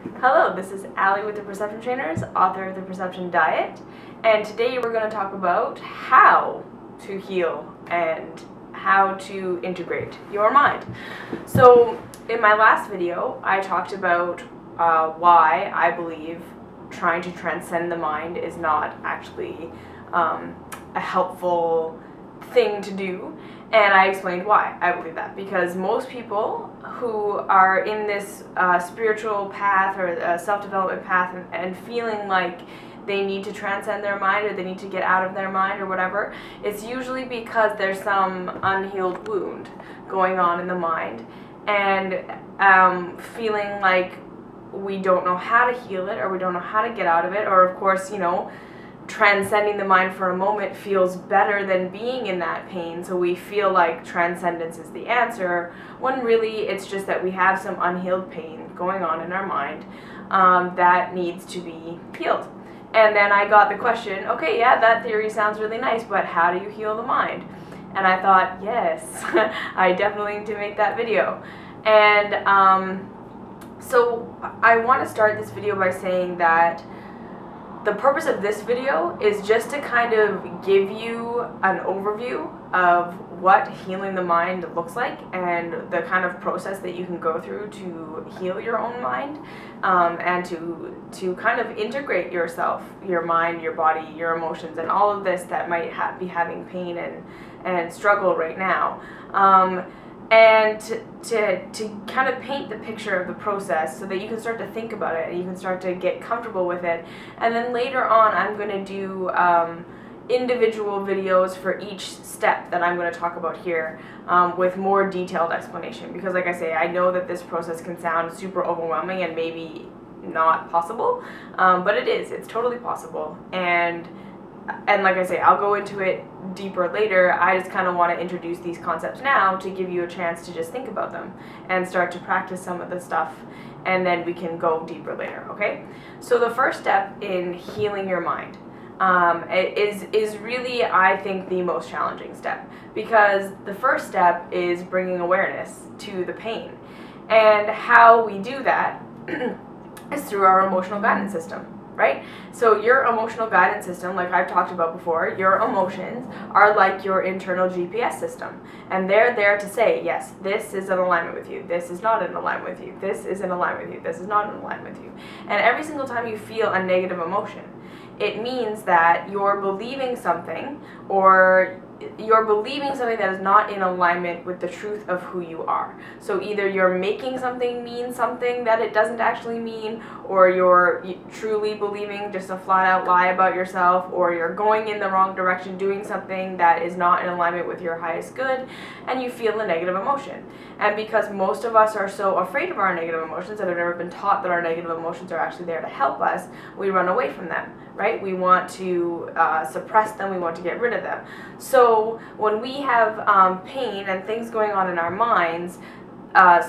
Hello, this is Allie with the Perception Trainers, author of The Perception Diet, and today we're going to talk about how to heal and how to integrate your mind. So in my last video, I talked about why I believe trying to transcend the mind is not actually a helpful thing to do, and I explained why I believe that. Because most people who are in this spiritual path or self-development path and feeling like they need to transcend their mind or they need to get out of their mind or whatever, it's usually because there's some unhealed wound going on in the mind, and feeling like we don't know how to heal it or we don't know how to get out of it, or of course, you know, transcending the mind for a moment feels better than being in that pain, so we feel like transcendence is the answer, when really it's just that we have some unhealed pain going on in our mind that needs to be healed. And then I got the question, okay, yeah, that theory sounds really nice, but how do you heal the mind? And I thought, yes, I definitely need to make that video. And so I want to start this video by saying that the purpose of this video is just to kind of give you an overview of what healing the mind looks like and the kind of process that you can go through to heal your own mind, and to kind of integrate yourself, your mind, your body, your emotions, and all of this that might be having pain and struggle right now. And to kind of paint the picture of the process so that you can start to think about it and you can start to get comfortable with it. And then later on I'm going to do individual videos for each step that I'm going to talk about here, with more detailed explanation, because like I say, I know that this process can sound super overwhelming and maybe not possible, but it is. It's totally possible. And like I say, I'll go into it deeper later. I just kind of want to introduce these concepts now to give you a chance to just think about them and start to practice some of the stuff, and then we can go deeper later, okay? So the first step in healing your mind is really, I think, the most challenging step, because the first step is bringing awareness to the pain. And how we do that is through our emotional guidance system. Right? So your emotional guidance system, like I've talked about before, your emotions are like your internal GPS system. And they're there to say, yes, this is in alignment with you. This is not in alignment with you. This is in alignment with you. This is not in alignment with you. And every single time you feel a negative emotion, it means that you're believing something, or you're believing something that is not in alignment with the truth of who you are. So either you're making something mean something that it doesn't actually mean, or you're truly believing just a flat-out lie about yourself, or you're going in the wrong direction doing something that is not in alignment with your highest good, and you feel a negative emotion. And because most of us are so afraid of our negative emotions and have never been taught that our negative emotions are actually there to help us, we run away from them, right? We want to suppress them, we want to get rid of them. So when we have pain and things going on in our minds,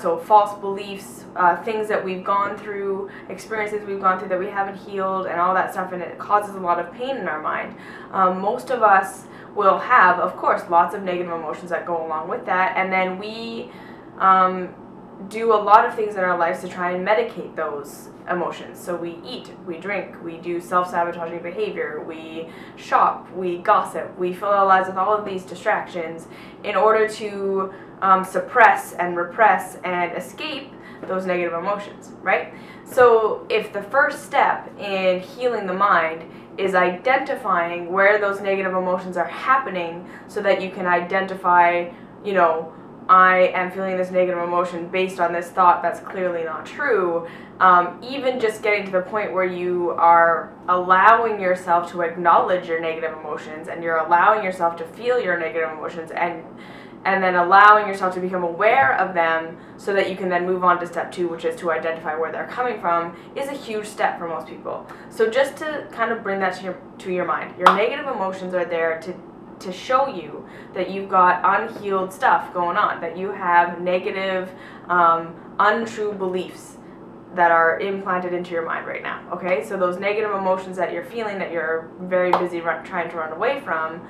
so false beliefs, things that we've gone through, experiences we've gone through that we haven't healed, and all that stuff, and it causes a lot of pain in our mind. Most of us will have, of course, lots of negative emotions that go along with that, and then we do a lot of things in our lives to try and medicate those emotions. So we eat, we drink, we do self-sabotaging behavior, we shop, we gossip, we fill our lives with all of these distractions in order to suppress and repress and escape those negative emotions, right? So if the first step in healing the mind is identifying where those negative emotions are happening, so that you can identify, you know, I am feeling this negative emotion based on this thought that's clearly not true, even just getting to the point where you are allowing yourself to acknowledge your negative emotions, and you're allowing yourself to feel your negative emotions, and then allowing yourself to become aware of them, so that you can then move on to step 2, which is to identify where they're coming from, is a huge step for most people. So just to kind of bring that to your mind, your negative emotions are there to show you that you've got unhealed stuff going on, that you have negative, untrue beliefs that are implanted into your mind right now, okay? So those negative emotions that you're feeling, that you're very busy trying to run away from,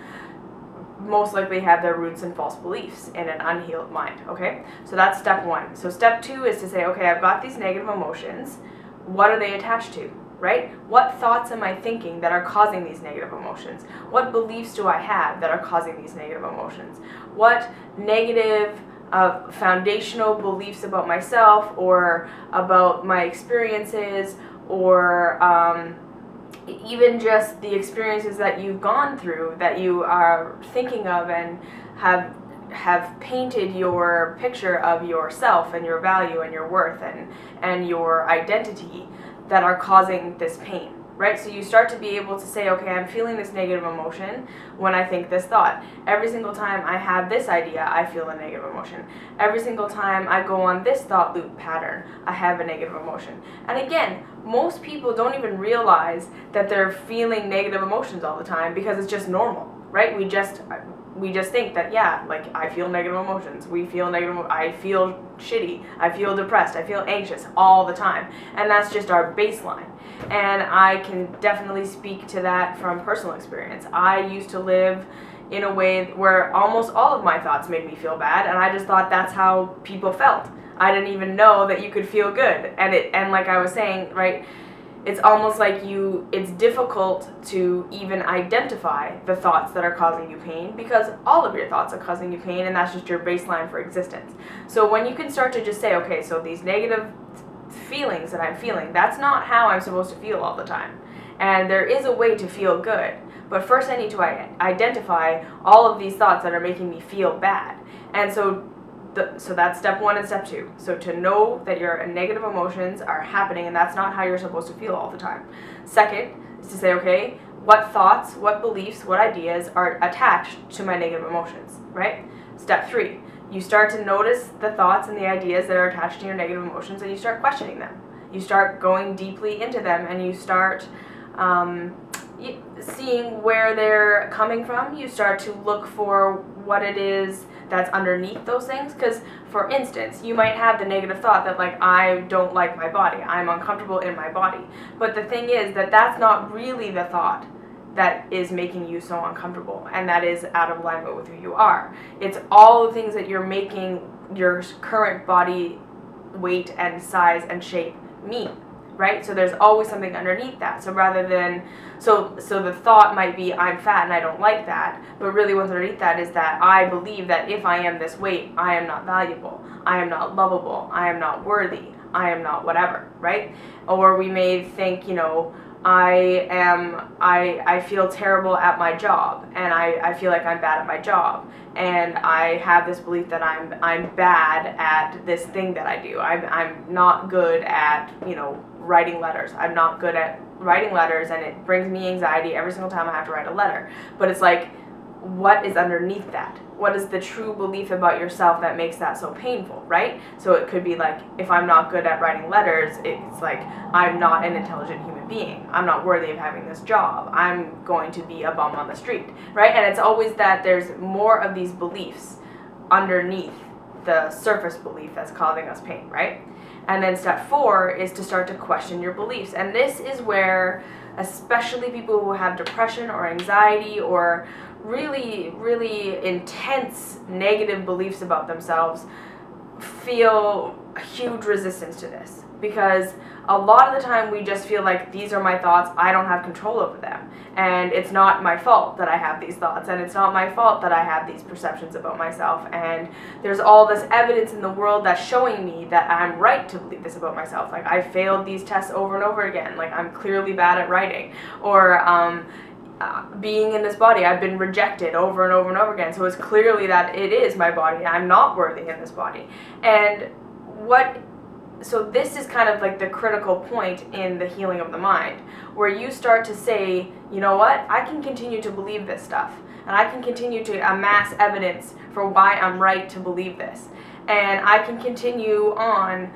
most likely have their roots in false beliefs in an unhealed mind, okay? So that's step 1. So step 2 is to say, okay, I've got these negative emotions. what are they attached to, right? What thoughts am I thinking that are causing these negative emotions? What beliefs do I have that are causing these negative emotions? What negative foundational beliefs about myself or about my experiences, or even just the experiences that you've gone through that you are thinking of and have painted your picture of yourself and your value and your worth and your identity that are causing this pain, right? So you start to be able to say, okay, I'm feeling this negative emotion when I think this thought. Every single time I have this idea, I feel a negative emotion. Every single time I go on this thought loop pattern, I have a negative emotion. And again, most people don't even realize that they're feeling negative emotions all the time because it's just normal, right? We just think that, yeah, like, I feel negative emotions. We feel negative. I feel shitty. I feel depressed. I feel anxious all the time. And that's just our baseline. And I can definitely speak to that from personal experience. I used to live in a way where almost all of my thoughts made me feel bad, and I just thought that's how people felt. I didn't even know that you could feel good. And like I was saying, right, it's almost like it's difficult to even identify the thoughts that are causing you pain, because all of your thoughts are causing you pain, and that's just your baseline for existence. So when you can start to just say, okay, so these negative feelings that I'm feeling, that's not how I'm supposed to feel all the time. And there is a way to feel good. But first I need to identify all of these thoughts that are making me feel bad. And so that's step one and step two. So to know that your negative emotions are happening and that's not how you're supposed to feel all the time. Second is to say, okay, what thoughts, what beliefs, what ideas are attached to my negative emotions, right? Step three, you start to notice the thoughts and the ideas that are attached to your negative emotions, and you start questioning them. You start going deeply into them, and you start seeing where they're coming from. You start to look for what it is that's underneath those things. Because, for instance, you might have the negative thought that, like, I don't like my body, I'm uncomfortable in my body. But the thing is that that's not really the thought that is making you so uncomfortable, and that is out of alignment with who you are. It's all the things that you're making your current body weight and size and shape mean, right? So there's always something underneath that. So rather than, so the thought might be, I'm fat and I don't like that, but really what's underneath that is that I believe that if I am this weight, I am not valuable, I am not lovable, I am not worthy, I am not whatever, right? Or we may think, you know, I feel terrible at my job, and I feel like I'm bad at my job, and I have this belief that I'm bad at this thing that I do. I'm not good at, you know, writing letters. I'm not good at writing letters, and it brings me anxiety every single time I have to write a letter. But it's like, what is underneath that? What is the true belief about yourself that makes that so painful, right? So it could be like, if I'm not good at writing letters, it's like, I'm not an intelligent human being. I'm not worthy of having this job. I'm going to be a bum on the street, right? And it's always that there's more of these beliefs underneath the surface belief that's causing us pain, right? And then step four is to start to question your beliefs. And this is where, especially people who have depression or anxiety or really, really intense negative beliefs about themselves, feel a huge resistance to this. Because a lot of the time we just feel like, these are my thoughts, I don't have control over them. And it's not my fault that I have these thoughts, and it's not my fault that I have these perceptions about myself. And there's all this evidence in the world that's showing me that I'm right to believe this about myself. Like, I failed these tests over and over again. Like, I'm clearly bad at writing. Or, being in this body, I've been rejected over and over and over again. So it's clearly that it is my body. I'm not worthy in this body. And so this is kind of like the critical point in the healing of the mind, where you start to say, you know what, I can continue to believe this stuff, and I can continue to amass evidence for why I'm right to believe this, and I can continue on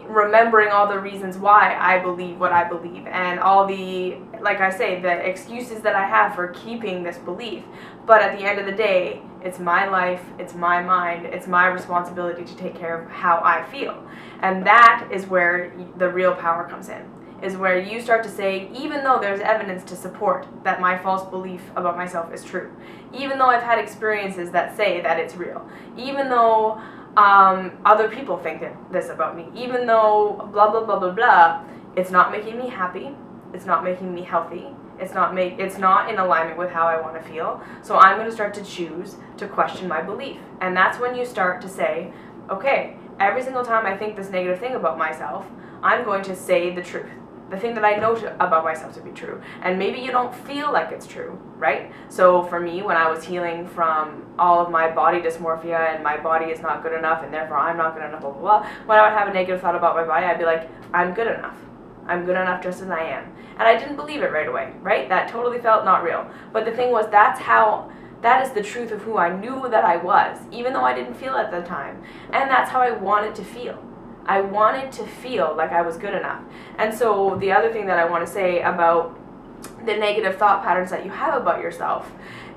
remembering all the reasons why I believe what I believe, and all the, like I say, the excuses that I have for keeping this belief. But at the end of the day, it's my life, it's my mind, it's my responsibility to take care of how I feel. And that is where the real power comes in, is where you start to say, even though there's evidence to support that my false belief about myself is true, even though I've had experiences that say that it's real, even though other people think this about me, even though blah blah blah blah blah. It's not making me happy. It's not making me healthy. It's not in alignment with how I want to feel. So I'm going to start to choose to question my belief. And that's when you start to say, okay, every single time I think this negative thing about myself, I'm going to say the truth. The thing that I know about myself to be true. And maybe you don't feel like it's true, right? So for me, when I was healing from all of my body dysmorphia and my body is not good enough and therefore I'm not good enough, blah, blah, blah, when I would have a negative thought about my body, I'd be like, I'm good enough. I'm good enough just as I am. And I didn't believe it right away, right? That totally felt not real. But the thing was, that is the truth of who I knew that I was, even though I didn't feel it at the time. And that's how I wanted to feel. I wanted to feel like I was good enough. And so the other thing that I want to say about the negative thought patterns that you have about yourself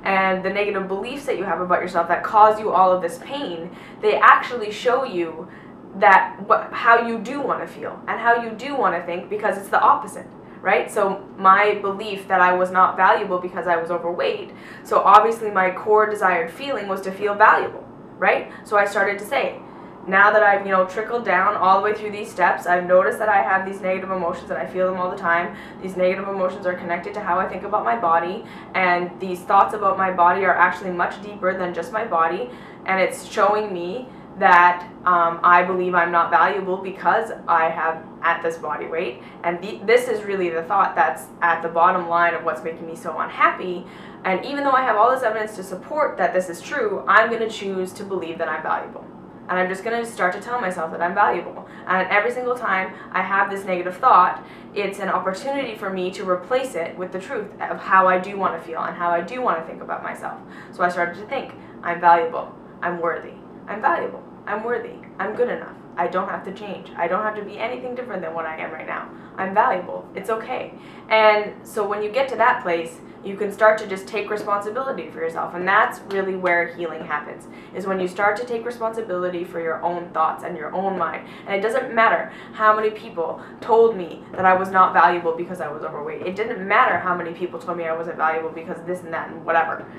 and the negative beliefs that you have about yourself that cause you all of this pain, they actually show you that how you do want to feel and how you do want to think, because it's the opposite, right? So my belief that I was not valuable because I was overweight, so obviously my core desired feeling was to feel valuable, right? So I started to say, now that I've, trickled down all the way through these steps, I've noticed that I have these negative emotions and I feel them all the time. These negative emotions are connected to how I think about my body, and these thoughts about my body are actually much deeper than just my body, and it's showing me that I believe I'm not valuable because I have at this body weight, and this is really the thought that's at the bottom line of what's making me so unhappy. And even though I have all this evidence to support that this is true, I'm going to choose to believe that I'm valuable. And I'm just going to start to tell myself that I'm valuable. And every single time I have this negative thought, it's an opportunity for me to replace it with the truth of how I do want to feel and how I do want to think about myself. So I started to think, I'm valuable, I'm worthy, I'm valuable, I'm worthy, I'm good enough, I don't have to change, I don't have to be anything different than what I am right now, I'm valuable, it's okay. And so when you get to that place, you can start to just take responsibility for yourself. And that's really where healing happens, is when you start to take responsibility for your own thoughts and your own mind. And it doesn't matter how many people told me that I was not valuable because I was overweight. It didn't matter how many people told me I wasn't valuable because this and that and whatever.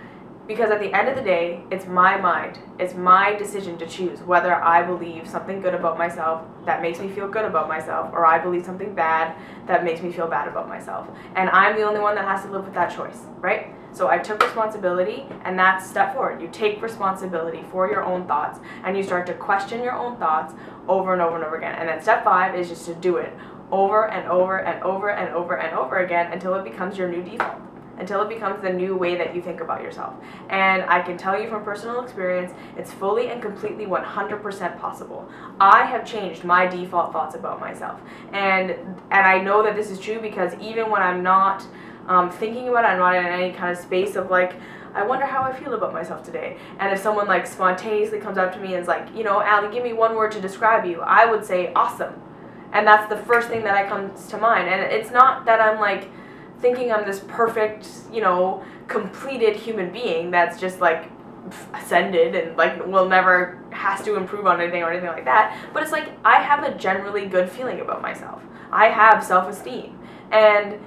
Because at the end of the day, it's my mind. It's my decision to choose whether I believe something good about myself that makes me feel good about myself, or I believe something bad that makes me feel bad about myself. And I'm the only one that has to live with that choice, right? So I took responsibility, and that's step forward. You take responsibility for your own thoughts, and you start to question your own thoughts over and over and over again. And then step 5 is just to do it over and over and over and over and over again until it becomes your new default. Until it becomes the new way that you think about yourself. And I can tell you from personal experience, it's fully and completely 100% possible. I have changed my default thoughts about myself. And I know that this is true because even when I'm not thinking about it, I'm not in any kind of space of like, I wonder how I feel about myself today. And if someone like spontaneously comes up to me and is like, Allie, give me one word to describe you, I would say awesome. And that's the first thing that comes to mind. And it's not that I'm like, thinking I'm this perfect, completed human being that's just like ascended and like has to improve on anything or anything like that. But it's like I have a generally good feeling about myself. I have self-esteem, and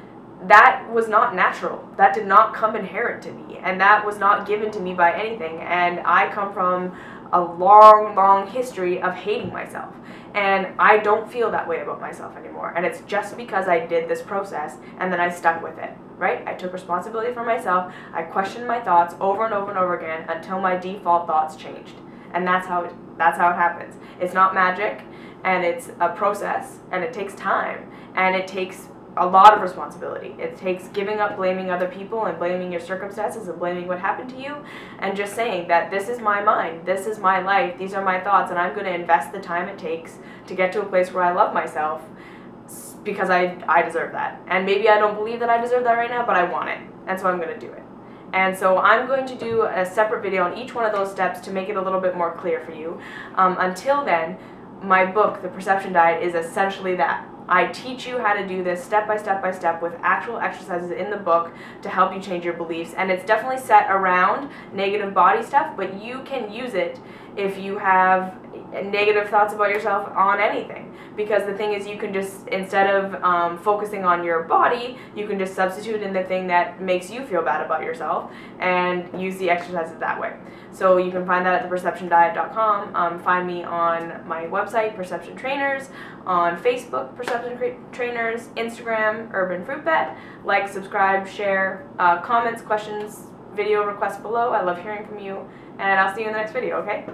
that was not natural. That did not come inherent to me, and that was not given to me by anything. And I come from a long, long history of hating myself. And I don't feel that way about myself anymore. And it's just because I did this process and then I stuck with it, right? I took responsibility for myself. I questioned my thoughts over and over and over again until my default thoughts changed. And that's how it happens. It's not magic, and it's a process, and it takes time, and it takes a lot of responsibility. It takes giving up blaming other people and blaming your circumstances and blaming what happened to you, and just saying that this is my mind, this is my life, these are my thoughts, and I'm going to invest the time it takes to get to a place where I love myself because I deserve that. And maybe I don't believe that I deserve that right now, but I want it, and so I'm going to do it. And so I'm going to do a separate video on each one of those steps to make it a little bit more clear for you. Until then, my book, The Perception Diet, is essentially that. I teach you how to do this step by step by step with actual exercises in the book to help you change your beliefs. And it's definitely set around negative body stuff, but you can use it if you have negative thoughts about yourself on anything. Because the thing is, you can just, instead of focusing on your body, you can just substitute in the thing that makes you feel bad about yourself and use the exercises that way. So you can find that at theperceptiondiet.com. Find me on my website, Perception Trainers, on Facebook, Perception Trainers, Instagram, Urban Fruit Bat. Like, subscribe, share, comments, questions, video requests below. I love hearing from you, and I'll see you in the next video, okay?